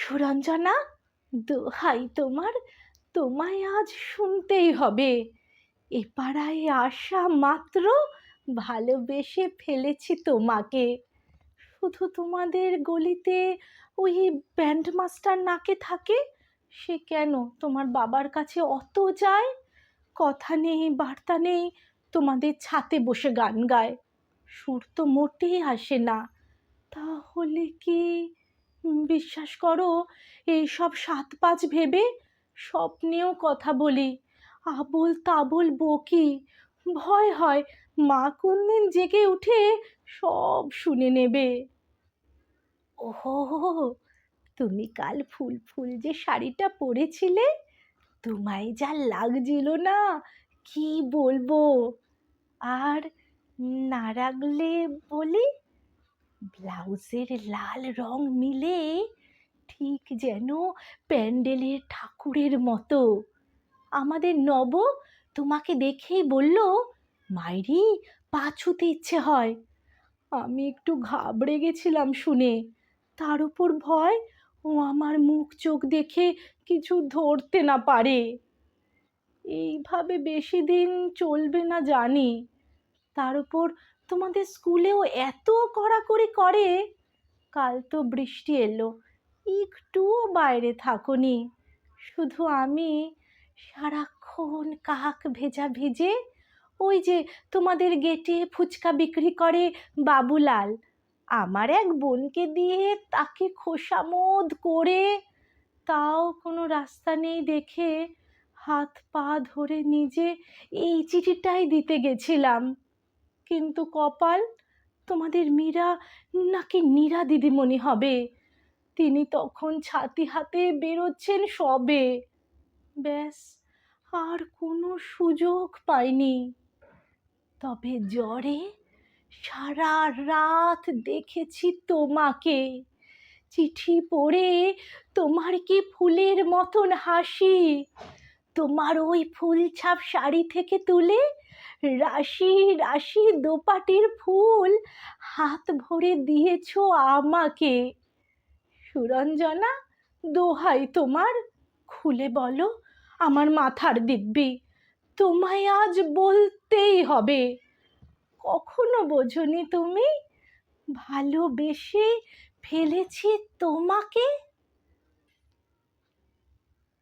সুরঞ্জনা, দোহাই তোমার, তোমায় আজ শুনতেই হবে। এ পাড়ায় আসা মাত্র ভালোবেসে ফেলেছি তোমাকে। শুধু তোমাদের গলিতে ওই ব্যান্ড মাস্টার নাকে থাকে, সে কেন তোমার বাবার কাছে অত যায়? কথা নেই বার্তা নেই, তোমাদের ছাতে বসে গান গায়, সুর তো মোটেই আসে না। তাহলে কি বিশ্বাস করো, এইসব সাত পাঁচ ভেবে স্বপ্নেও কথা বলি, আবোল তাবোল বকি। ভয় হয় মা কোনদিন জেগে উঠে সব শুনে নেবে। ওহো, তুমি কাল ফুল ফুল যে শাড়িটা পরেছিলে, তোমায় যা লাগছিল না, কি বলবো। আর না রাখলে বলি, ব্লাউজের লাল রং মিলে ঠিক যেন প্যান্ডেলের ঠাকুরের মতো। আমাদের নব তোমাকে দেখেই বলল, মাইরি, পা ছুতে ইচ্ছে হয়। আমি একটু ঘাবড়ে গেছিলাম শুনে। তার উপর ভয় ও আমার মুখ চোখ দেখে কিছু ধরতে না পারে। এইভাবে বেশি দিন চলবে না জানি। তার উপর তোমাদের স্কুলেও এত কড়াকড়ি করে। কাল তো বৃষ্টি এলো, একটুও বাইরে থাকোনি। শুধু আমি সারাক্ষণ কাক ভেজা ভিজে, ওই যে তোমাদের গেটে ফুচকা বিক্রি করে বাবুলাল, আমার এক বোনকে দিয়ে তাকে খোসামোদ করে, তাও কোনো রাস্তা নেই দেখে হাত পা ধরে নিজে এই চিঠিটাই দিতে গেছিলাম। কিন্তু কপাল, তোমাদের মীরা, নাকি নীরা দিদিমণি হবে, তিনি তখন ছাতি হাতে বেরোচ্ছেন সবে। ব্যাস, আর কোনো সুযোগ পাইনি। তবে জ্বরে সারা রাত দেখেছি তোমাকে। চিঠি পড়ে তোমার কি ফুলের মতন হাসি, তোমার ওই ফুল ছাপ শাড়ি থেকে তুলে রাশি রাশি দোপাটির ফুল হাত ভরে দিয়েছ আমাকে। সুরঞ্জনা, দোহাই তোমার, খুলে বলো আমার মাথার দিব্যি, তোমায় আজ বলতেই হবে। কখনো বোঝনি তুমি, ভালোবেসে ফেলেছি তোমাকে।